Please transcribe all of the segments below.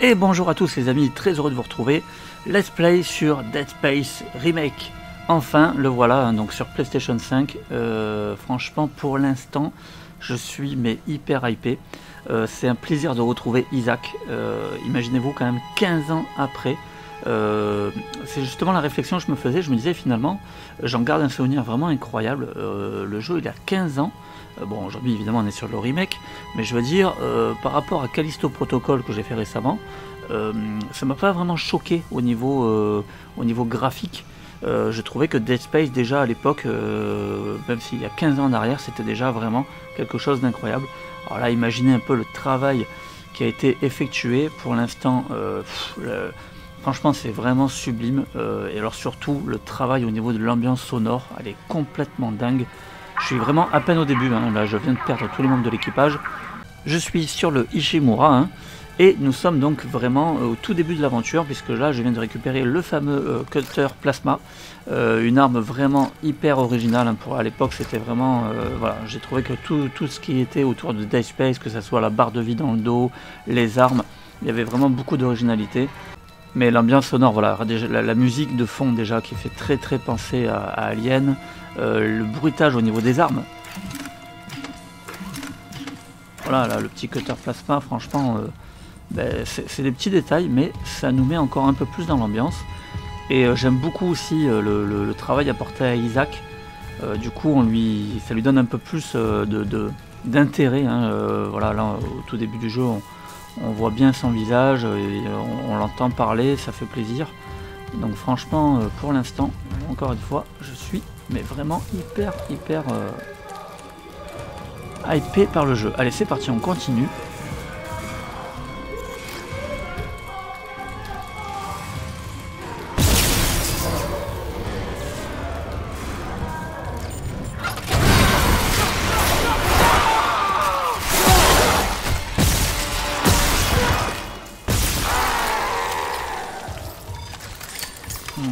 Et bonjour à tous les amis, très heureux de vous retrouver. Let's play sur Dead Space Remake. Enfin, le voilà, hein, donc sur PlayStation 5. Franchement, pour l'instant, je suis hyper hypé. C'est un plaisir de retrouver Isaac. Imaginez-vous quand même 15 ans après. C'est justement la réflexion que je me faisais. Je me disais finalement, j'en garde un souvenir vraiment incroyable. Le jeu, il a 15 ans. Bon, aujourd'hui évidemment on est sur le remake, mais je veux dire, par rapport à Callisto Protocol que j'ai fait récemment, ça m'a pas vraiment choqué au niveau graphique. Je trouvais que Dead Space déjà à l'époque, même s'il y a 15 ans en arrière, c'était déjà vraiment quelque chose d'incroyable. Alors là, imaginez un peu le travail qui a été effectué pour l'instant. Franchement, c'est vraiment sublime. Et alors surtout, le travail au niveau de l'ambiance sonore, elle est complètement dingue. Je suis vraiment à peine au début, hein. Là je viens de perdre tous les membres de l'équipage. Je suis sur le Ishimura, hein, et nous sommes donc vraiment au tout début de l'aventure, puisque là je viens de récupérer le fameux cutter plasma, une arme vraiment hyper originale, hein. À l'époque c'était vraiment, voilà, j'ai trouvé que tout ce qui était autour de Dead Space, que ce soit la barre de vie dans le dos, les armes, il y avait vraiment beaucoup d'originalité. Mais l'ambiance sonore, voilà, déjà, la musique de fond déjà qui fait très penser à Alien, le bruitage au niveau des armes. Voilà, là, le petit cutter plasma, franchement, c'est des petits détails, mais ça nous met encore un peu plus dans l'ambiance. Et j'aime beaucoup aussi le travail apporté à Isaac. Du coup, ça lui donne un peu plus d'intérêt. Hein. Voilà, là, au tout début du jeu, on voit bien son visage, et on l'entend parler, ça fait plaisir. Donc franchement, pour l'instant, encore une fois, je suis vraiment hyper hypé par le jeu. Allez, c'est parti, on continue.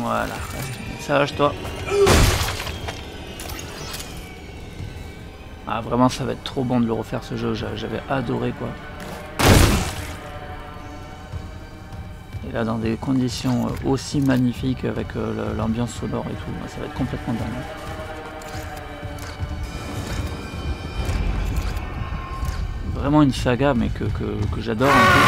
Voilà, sage-toi. Ah, vraiment, ça va être trop bon de le refaire ce jeu, j'avais adoré quoi. Et là, dans des conditions aussi magnifiques avec l'ambiance sonore et tout, ça va être complètement dingue. Vraiment une saga, mais que j'adore en plus.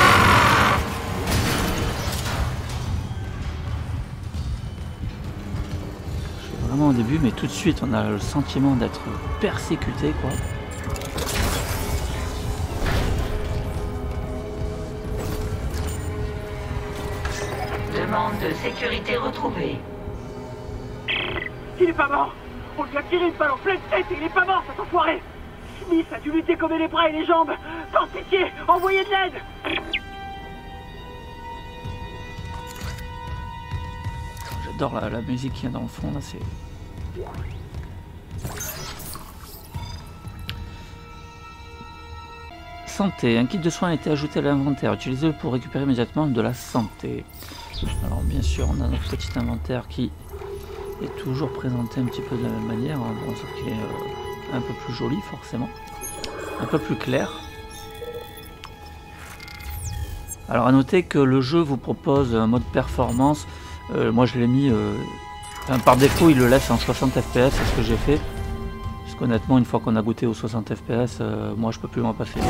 Vraiment au début, mais tout de suite on a le sentiment d'être persécuté quoi. Demande de sécurité retrouvée. Il est pas mort. On lui a tiré une balle en pleine tête et il est pas mort cet enfoiré. Smith a dû lutter comme les bras et les jambes. Sans pitié, envoyez de l'aide. J'adore la musique qu'il y a dans le fond là, c'est... Santé, un kit de soins a été ajouté à l'inventaire, utilisé pour récupérer immédiatement de la santé. Alors bien sûr on a notre petit inventaire qui est toujours présenté un petit peu de la même manière, hein. Bon, sauf qu'il est un peu plus joli forcément, un peu plus clair. Alors à noter que le jeu vous propose un mode performance. Moi je l'ai mis, par défaut il le laisse en 60 fps, c'est ce que j'ai fait. Parce qu'honnêtement une fois qu'on a goûté aux 60 fps, moi je peux plus m'en passer.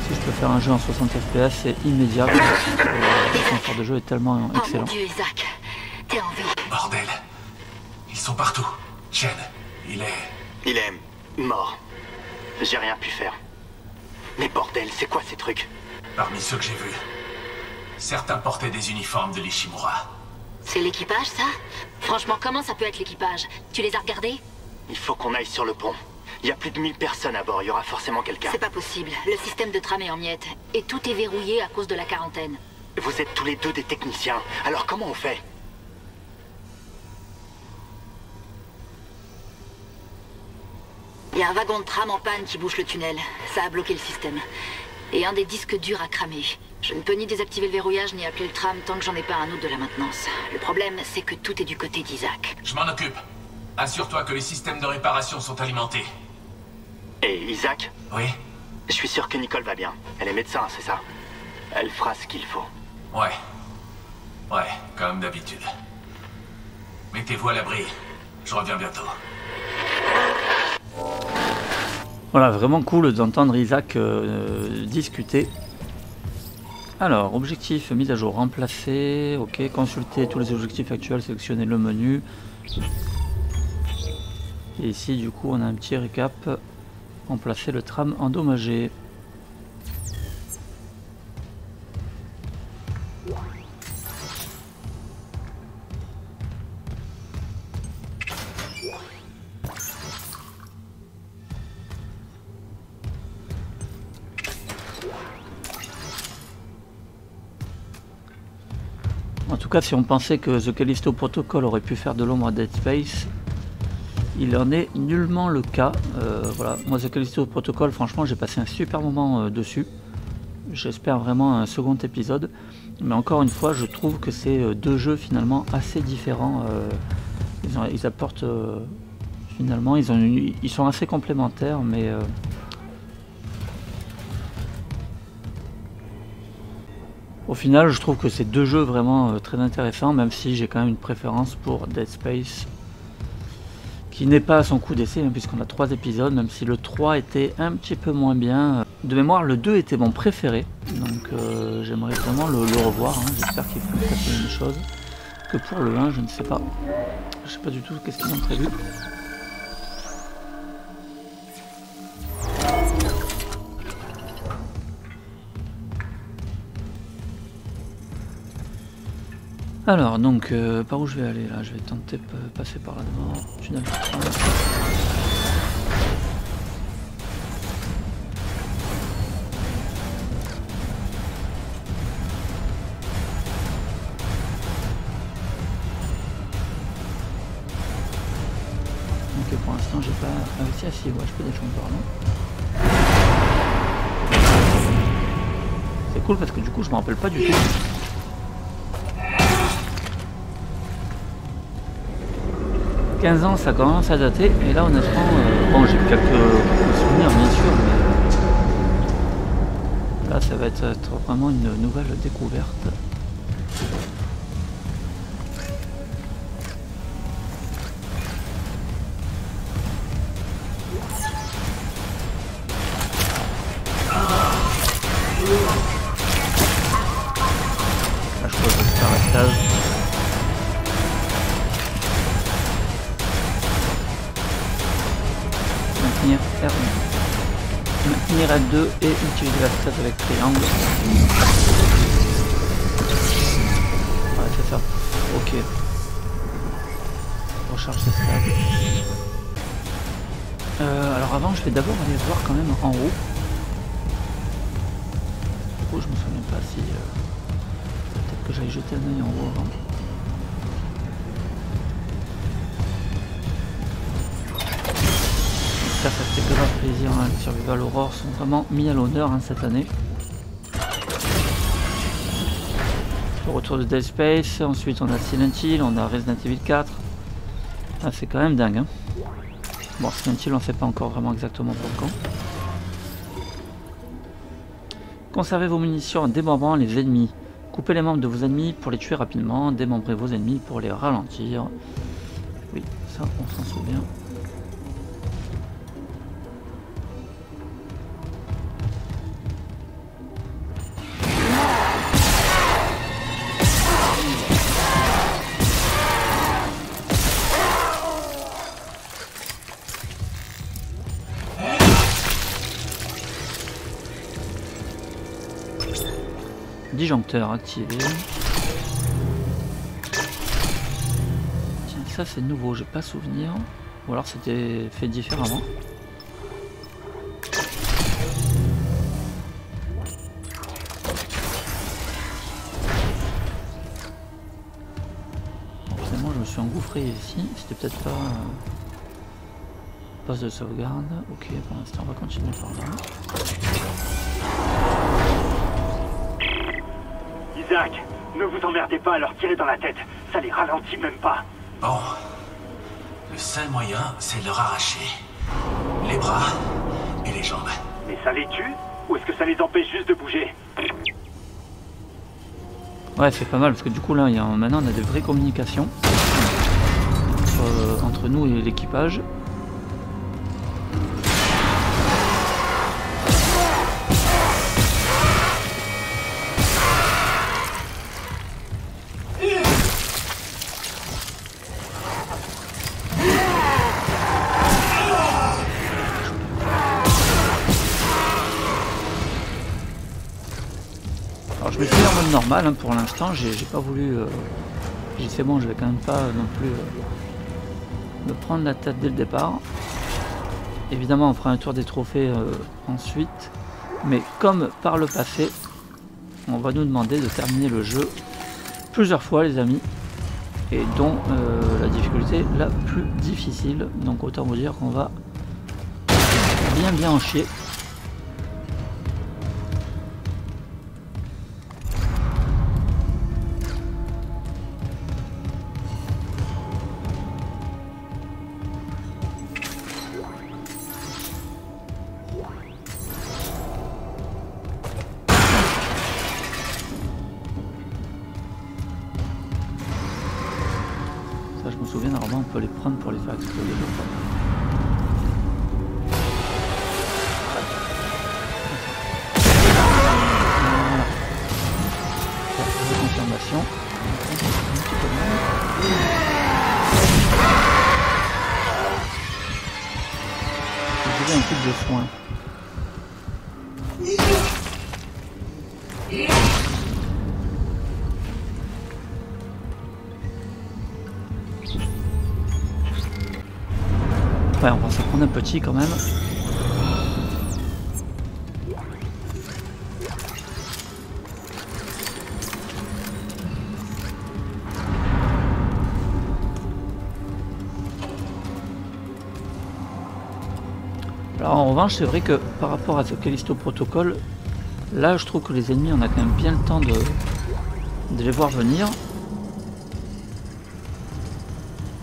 Si je peux faire un jeu en 60 fps, c'est immédiat. Le confort de jeu est tellement excellent. Oh mon Dieu, Isaac, t'es en vie. Bordel, ils sont partout. Chen, il est mort. J'ai rien pu faire. Mais bordel, c'est quoi ces trucs? parmi ceux que j'ai vus. Certains portaient des uniformes de l'Ishimura. C'est l'équipage, ça? Franchement, comment ça peut être l'équipage? Tu les as regardés? Il faut qu'on aille sur le pont. Il y a plus de 1000 personnes à bord, il y aura forcément quelqu'un. C'est pas possible. Le système de tram est en miettes. Et tout est verrouillé à cause de la quarantaine. Vous êtes tous les deux des techniciens. Alors comment on fait? Il y a un wagon de tram en panne qui bouche le tunnel. Ça a bloqué le système. Et un des disques durs a cramé. Je ne peux ni désactiver le verrouillage ni appeler le tram tant que j'en ai pas un autre de la maintenance. Le problème, c'est que tout est du côté d'Isaac. Je m'en occupe. Assure-toi que les systèmes de réparation sont alimentés. Et Isaac? Oui? Je suis sûr que Nicole va bien. Elle est médecin, c'est ça? Elle fera ce qu'il faut. Ouais. Ouais, comme d'habitude. Mettez-vous à l'abri. Je reviens bientôt. Voilà, vraiment cool d'entendre Isaac discuter. Alors, objectif, mise à jour, remplacer, ok, consulter tous les objectifs actuels, sélectionner le menu. Et ici, du coup, on a un petit récap. Remplacer le tram endommagé. En tout cas, si on pensait que The Callisto Protocol aurait pu faire de l'ombre à Dead Space, il en est nullement le cas. Voilà, moi The Callisto Protocol, franchement, j'ai passé un super moment dessus. J'espère vraiment un second épisode. Mais encore une fois, je trouve que c'est deux jeux finalement assez différents. Ils apportent finalement, ils sont assez complémentaires, mais au final, je trouve que c'est deux jeux vraiment très intéressants, même si j'ai quand même une préférence pour Dead Space, qui n'est pas à son coup d'essai, hein, puisqu'on a 3 épisodes, même si le 3 était un petit peu moins bien. De mémoire, le 2 était mon préféré, donc j'aimerais vraiment le revoir, hein. J'espère qu'ils feront peut-être la même chose que pour le 1, je ne sais pas. Je sais pas du tout qu'est-ce qu'ils ont prévu. Alors, donc, par où je vais aller là? Je vais tenter de passer par là devant. Tunnel de train. Ok, pour l'instant, j'ai pas. Ah, si, ah, si, ouais, je peux descendre par là. C'est cool parce que du coup, je me rappelle pas du tout. 15 ans, ça commence à dater, et là honnêtement, bon, j'ai quelques souvenirs bien sûr, mais là ça va être vraiment une nouvelle découverte. Là je crois que je vais faire la case. Maintenir R2 et utiliser la strat avec triangle. Ouais, c'est ça. Ok. Recharge sa strat. Alors avant, je vais d'abord aller voir quand même en haut. Du coup, je me souviens pas si... peut-être que j'aille jeter un œil en haut avant. Ça fait que leur plaisir, hein. Les Survival Horror sont vraiment mis à l'honneur, hein, cette année. Le retour de Dead Space, ensuite on a Silent Hill, on a Resident Evil 4. Ah, c'est quand même dingue, hein. Bon, Silent Hill, on ne sait pas encore vraiment exactement pour quand. Conservez vos munitions en démembrant les ennemis. Coupez les membres de vos ennemis pour les tuer rapidement. Démembrez vos ennemis pour les ralentir. Oui, ça on s'en souvient. Disjoncteur activé. Tiens, ça c'est nouveau, j'ai pas souvenir. Ou alors c'était fait différemment. Bon, finalement je me suis engouffré ici, c'était peut-être pas poste de sauvegarde. Ok, pour l'instant on va continuer par là. Isaac, ne vous emmerdez pas à leur tirer dans la tête, ça les ralentit même pas. Bon. Le seul moyen, c'est de leur arracher les bras et les jambes. Mais ça les tue? Ou est-ce que ça les empêche juste de bouger? Ouais, c'est pas mal parce que du coup là, maintenant on a des vraies communications entre nous et l'équipage. Alors je me suis mis en mode normal hein, pour l'instant, j'ai pas voulu... j'ai dit c'est bon, je vais quand même pas non plus me prendre la tête dès le départ. Évidemment on fera un tour des trophées ensuite, mais comme par le passé, on va nous demander de terminer le jeu plusieurs fois les amis, et dont la difficulté la plus difficile, donc autant vous dire qu'on va bien en chier. Ça je me souviens, normalement on peut les prendre pour les faire exploser. Confirmation. J'ai un coup de soin. Ouais, on va s'en prendre un petit quand même. Alors en revanche, c'est vrai que par rapport à ce Callisto Protocol, là je trouve que les ennemis, on a quand même bien le temps de les voir venir.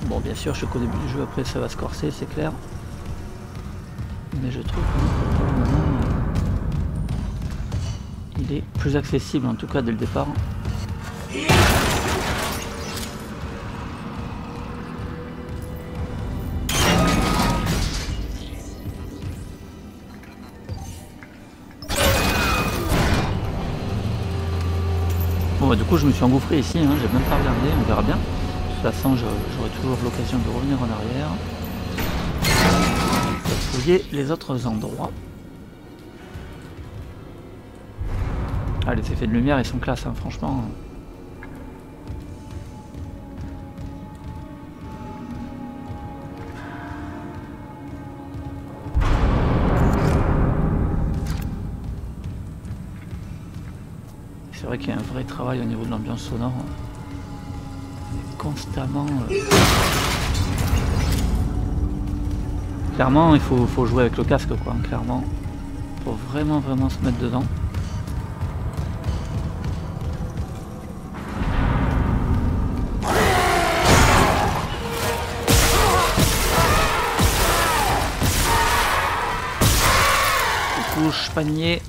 Bon, bien sûr, je suis qu'au début du jeu, après ça va se corser, c'est clair. Mais je trouve que pour le moment, il est plus accessible, en tout cas dès le départ. Bon, bah, du coup, je me suis engouffré ici, hein, j'ai même pas regardé, on verra bien. De toute façon, j'aurai toujours l'occasion de revenir en arrière. Fouiller les autres endroits. Ah, les effets de lumière, ils sont classe, hein, franchement. C'est vrai qu'il y a un vrai travail au niveau de l'ambiance sonore. Constamment. Clairement, il faut jouer avec le casque, quoi. Clairement, faut vraiment se mettre dedans. Couche, panier.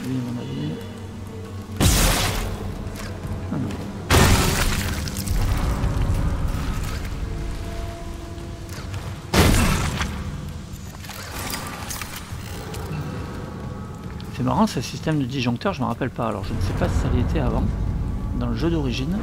Lui, à mon avis. Ah non. C'est marrant ce système de disjoncteur, je me rappelle pas. Alors je ne sais pas si ça l'était avant dans le jeu d'origine.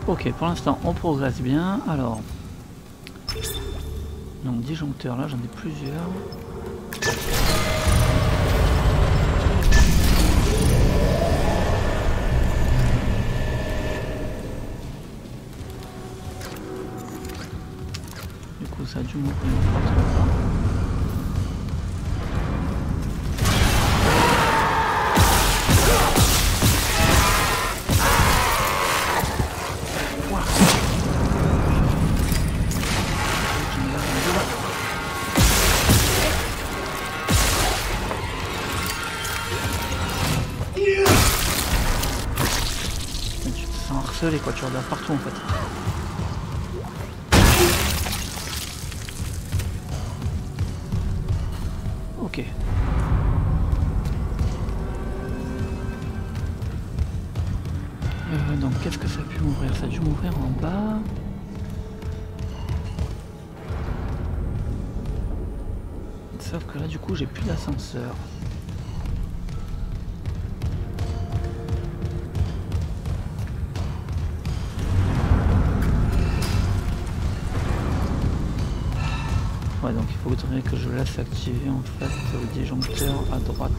Ok, pour l'instant on progresse bien. Alors, donc disjoncteur, là j'en ai plusieurs. Du coup ça a dû m'ouvrir une porte là. sens harcelé quoi, tu regardes partout en fait. Ok. Donc qu'est-ce que ça a pu m'ouvrir? Ça a dû m'ouvrir en bas. Sauf que là du coup j'ai plus d'ascenseur. Ouais, donc il faudrait que je laisse activer en fait le disjoncteur à droite.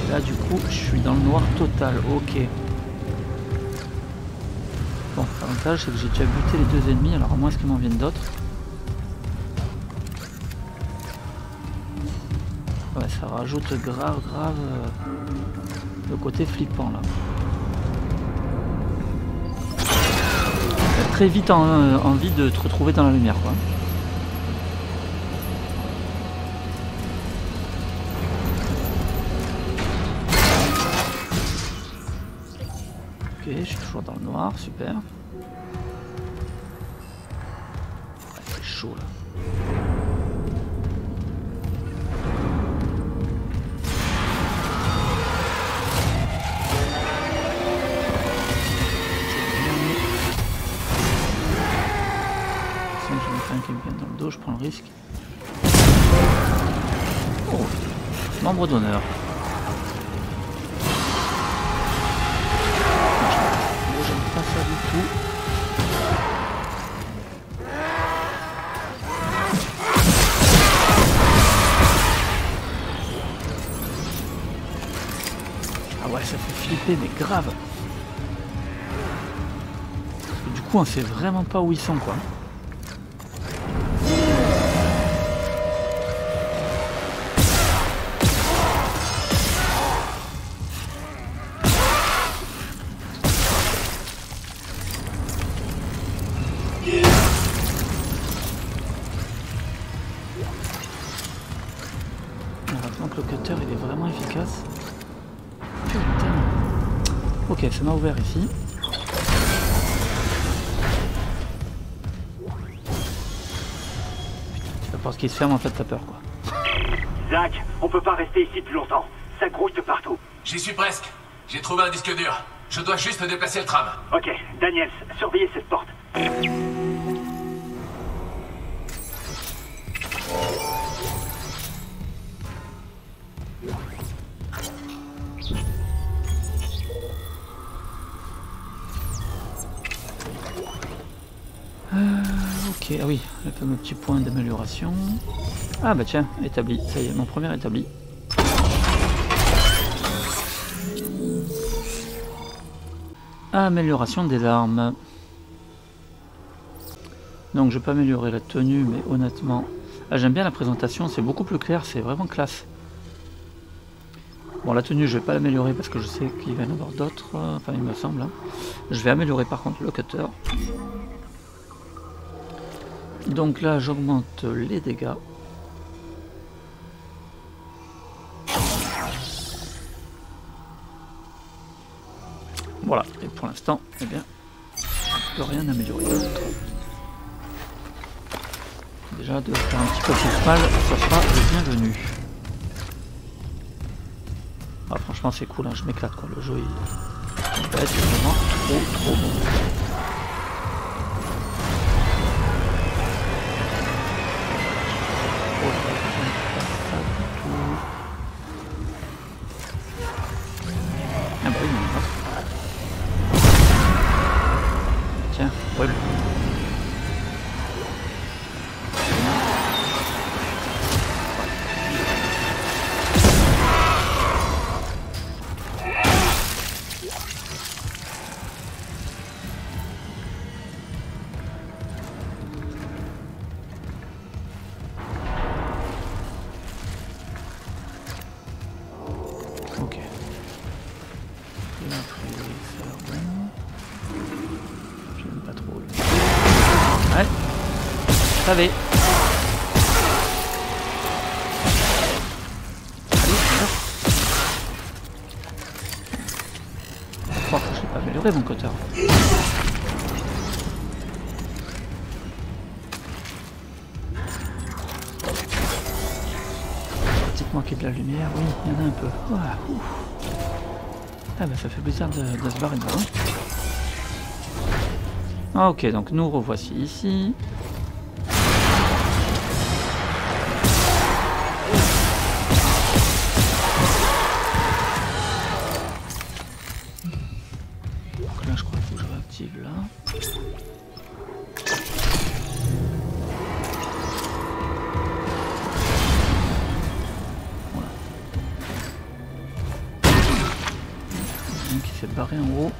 Et là du coup je suis dans le noir total, ok. Bon, l'avantage c'est que j'ai déjà buté les deux ennemis, alors à moins qu'il m'en vienne d'autres. Ouais, ça rajoute grave le côté flippant là. T'as très vite envie de te retrouver dans la lumière quoi. Ok, je suis toujours dans le noir, super. Ouais, c'est chaud là. Qui me vient dans le dos, je prends le risque. Oh, membre d'honneur. J'aime pas ça du tout. Ah ouais, ça fait flipper, mais grave. Parce que du coup, on sait vraiment pas où ils sont, quoi. Le cutter il est vraiment efficace. Putain. Ok, ça m'a ouvert ici. Putain, tu vas voir ce qui se ferme en fait, t'as peur quoi. Zach, on peut pas rester ici plus longtemps. Ça grouille de partout. J'y suis presque. J'ai trouvé un disque dur. Je dois juste déplacer le tram. Ok, Daniels, surveillez cette porte. Ok, ah oui, le fameux petit point d'amélioration. Ah bah tiens, établi, ça y est, mon premier établi. Amélioration des armes. Donc je peux améliorer la tenue, mais honnêtement... Ah, j'aime bien la présentation, c'est beaucoup plus clair, c'est vraiment classe. Bon, la tenue, je vais pas l'améliorer parce que je sais qu'il va y en avoir d'autres, enfin il me semble. Hein. Je vais améliorer par contre le cutter. Donc là, j'augmente les dégâts. Voilà, et pour l'instant, eh bien, je ne peux rien améliorer d'autre. Déjà, de faire un petit peu plus mal, ça sera le bienvenu. Ah, franchement, c'est cool, hein, je m'éclate quoi. Le jeu, il va être vraiment trop bon. Ah bah oui, mais tiens, ouais. Ok. J'aime pas trop. Ouais. Je savais. amélioré mon cutter. Peut-être manquer de la lumière, oui, il y en a un peu. Voilà, ah bah ça fait plaisir de se barrer de là. Hein. Ok, donc nous revoici ici. Donc là je crois qu'il faut que je réactive là. Voilà. Donc il s'est barré en haut.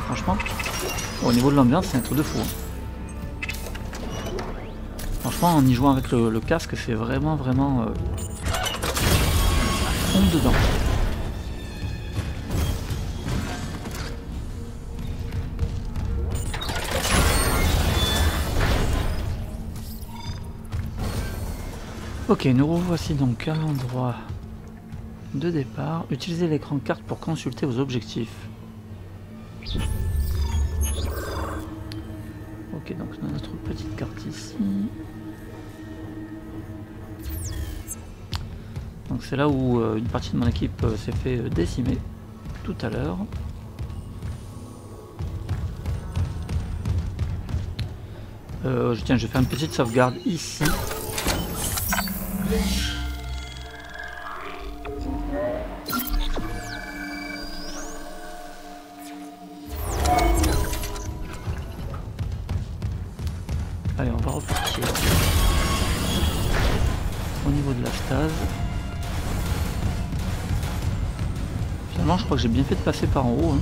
Franchement, au niveau de l'ambiance, c'est un truc de fou. Franchement, en y jouant avec le casque, c'est vraiment à fond dedans. Ok, nous revoici donc à l'endroit de départ. Utilisez l'écran carte pour consulter vos objectifs. Ok, donc on a notre petite carte ici. Donc c'est là où une partie de mon équipe s'est fait décimer tout à l'heure. Tiens, je vais faire une petite sauvegarde ici. Allez, on va repartir au niveau de la stase. Finalement, je crois que j'ai bien fait de passer par en haut.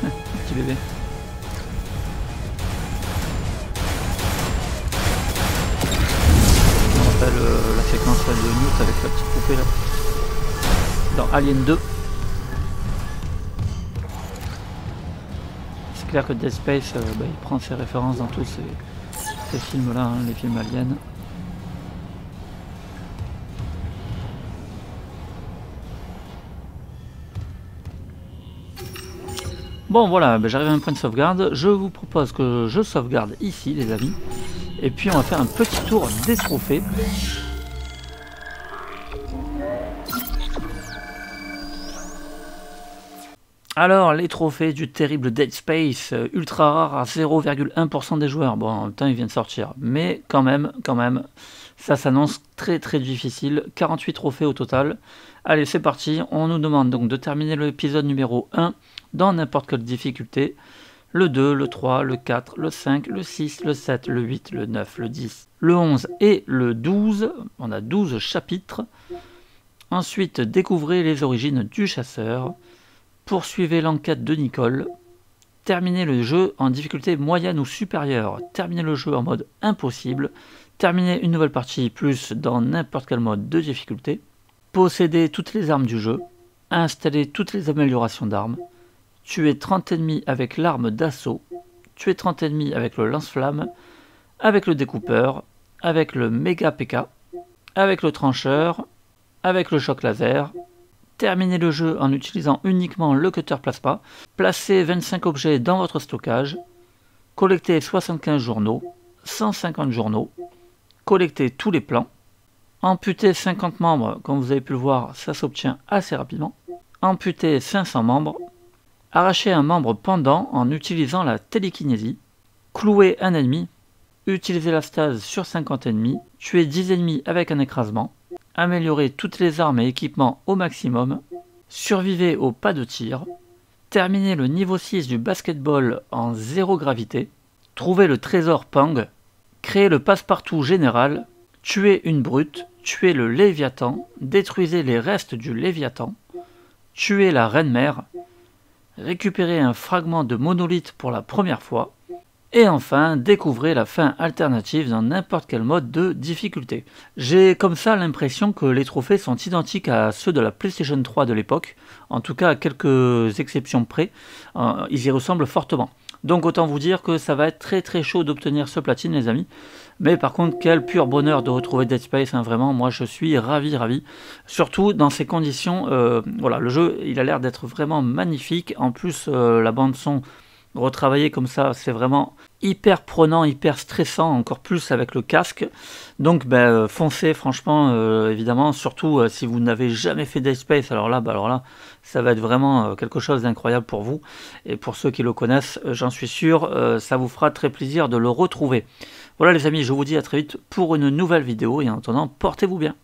Hein. Petit bébé. On rappelle la séquence de Newt avec la petite poupée là. Dans Alien 2. C'est clair que Dead Space, il prend ses références dans tous ces films-là, hein, les films aliens. Bon voilà, j'arrive à un point de sauvegarde. Je vous propose que je sauvegarde ici, les amis. Et puis on va faire un petit tour des trophées. Alors, les trophées du terrible Dead Space, ultra rare à 0,1% des joueurs. Bon, en même temps, il vient de sortir. Mais quand même, ça s'annonce très difficile. 48 trophées au total. Allez, c'est parti. On nous demande donc de terminer l'épisode numéro 1 dans n'importe quelle difficulté. Le 2, le 3, le 4, le 5, le 6, le 7, le 8, le 9, le 10, le 11 et le 12. On a 12 chapitres. Ensuite, découvrez les origines du chasseur. Poursuivez l'enquête de Nicole. Terminez le jeu en difficulté moyenne ou supérieure. Terminez le jeu en mode impossible. Terminez une nouvelle partie plus dans n'importe quel mode de difficulté. Possédez toutes les armes du jeu. Installez toutes les améliorations d'armes. Tuez 30 ennemis avec l'arme d'assaut. Tuez 30 ennemis avec le lance-flamme. Avec le découpeur. Avec le méga PK. Avec le trancheur. Avec le choc laser. Terminez le jeu en utilisant uniquement le cutter plasma. Placez 25 objets dans votre stockage. Collectez 75 journaux. 150 journaux. Collectez tous les plans. Amputez 50 membres, comme vous avez pu le voir, ça s'obtient assez rapidement. Amputez 500 membres. Arrachez un membre pendant en utilisant la télékinésie. Clouez un ennemi. Utilisez la stase sur 50 ennemis. Tuez 10 ennemis avec un écrasement. Améliorez toutes les armes et équipements au maximum. Survivez au pas de tir. Terminez le niveau 6 du basketball en 0 gravité. Trouvez le trésor Pang. Créez le passe-partout général. tuez une brute, tuez le Léviathan, détruisez les restes du Léviathan, tuez la reine-mère, récupérez un fragment de monolithe pour la première fois, et enfin, découvrez la fin alternative dans n'importe quel mode de difficulté. J'ai comme ça l'impression que les trophées sont identiques à ceux de la PlayStation 3 de l'époque, en tout cas à quelques exceptions près, ils y ressemblent fortement. Donc autant vous dire que ça va être très chaud d'obtenir ce platine les amis. Mais par contre, quel pur bonheur de retrouver Dead Space, hein, vraiment, moi je suis ravi. Surtout dans ces conditions, voilà, le jeu il a l'air d'être vraiment magnifique. En plus, la bande son retravaillée comme ça, c'est vraiment hyper prenant, hyper stressant, encore plus avec le casque. Donc foncez franchement, évidemment, surtout si vous n'avez jamais fait Dead Space, alors là, ça va être vraiment quelque chose d'incroyable pour vous. Et pour ceux qui le connaissent, j'en suis sûr, ça vous fera très plaisir de le retrouver. Voilà les amis, je vous dis à très vite pour une nouvelle vidéo et en attendant, portez-vous bien.